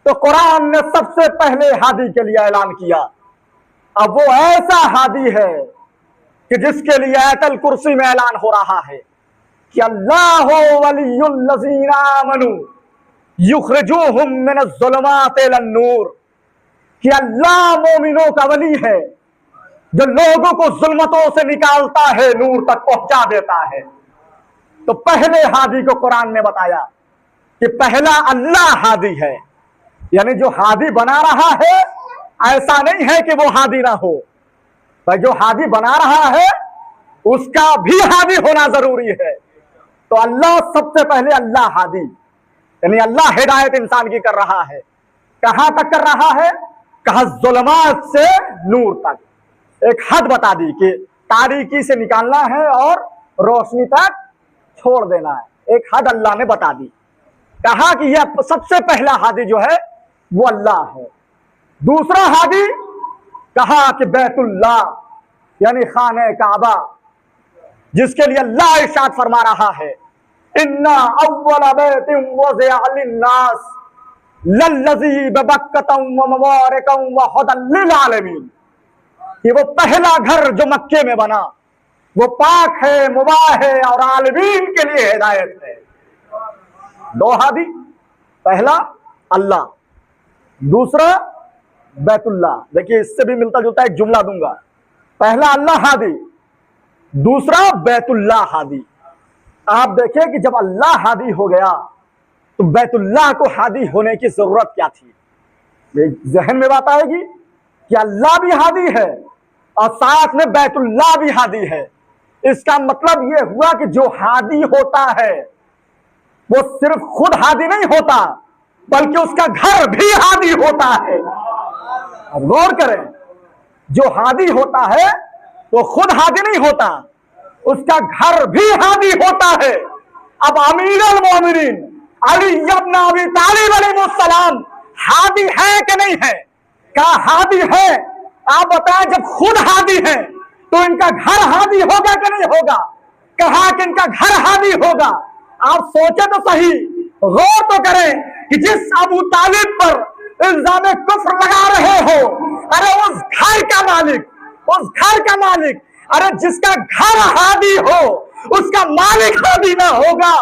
तो कुरान ने सबसे पहले हादी के लिए ऐलान किया। अब वो ऐसा हादी है कि जिसके लिए आयतल कुर्सी में ऐलान हो रहा है कि अल्लाहु वलियुल लज़ीना आमनू युखरिजुहुम मिनज़्ज़ुलुमाति इलन-नूर, कि अल्लाह मोमिनों का वली है जो लोगों को जुल्मतों से निकालता है, नूर तक पहुंचा देता है। तो पहले हादी को कुरान ने बताया कि पहला अल्लाह हादी है, यानी जो हादी बना रहा है ऐसा नहीं है कि वो हादी ना हो, भाई जो हादी बना रहा है उसका भी हादी होना जरूरी है। तो अल्लाह सबसे पहले अल्लाह हादी, यानी अल्लाह हिदायत इंसान की कर रहा है। कहां तक कर रहा है? कहा जुल्मात से नूर तक, एक हद बता दी कि तारीकी से निकालना है और रोशनी तक छोड़ देना है, एक हद अल्लाह ने बता दी। कहा कि यह सबसे पहला हादी जो है वो अल्लाह है। दूसरा हादी कहा कि बैतुल्लाह, यानी खाने काबा, जिसके लिए अल्लाह इरशाद फरमा रहा है इन्ना अव्वल बैतिन वज़िअ लिन्नास लल्लज़ी बबक्कतम व मुबारकम व हुदल लिल आलमीन, कि वो पहला घर जो मक्के में बना वो पाक है, मुबाह है और आलमीन के लिए हिदायत है। दो हादी, पहला अल्लाह, दूसरा बैतुल्लाह। देखिए इससे भी मिलता जुलता एक जुमला दूंगा, पहला अल्लाह हादी, दूसरा बैतुल्लाह हादी। आप देखिए कि जब अल्लाह हादी हो गया तो बैतुल्लाह को हादी होने की जरूरत क्या थी? जहन में बात आएगी कि अल्लाह भी हादी है और साथ में बैतुल्लाह भी हादी है। इसका मतलब यह हुआ कि जो हादी होता है वो सिर्फ खुद हादी नहीं होता बल्कि उसका घर भी हादी होता है। अब गौर करें, जो हादी होता है वो खुद हादी नहीं होता, उसका घर भी हादी होता है। अब अमीरुल मोमिनीन अली इब्न अबी तालिब अलैहिस्सलाम हादी है कि नहीं है? क्या हादी है? आप बताएं, जब खुद हादी है तो इनका घर हादी होगा कि नहीं होगा? कहा कि इनका घर हादी होगा। आप सोचे तो सही, गौर तो करें कि जिस अबू तालिब पर इल्जाम कुफ्र लगा रहे हो, अरे उस घर का मालिक, उस घर का मालिक, अरे जिसका घर हादी हो उसका मालिक हादी ना होगा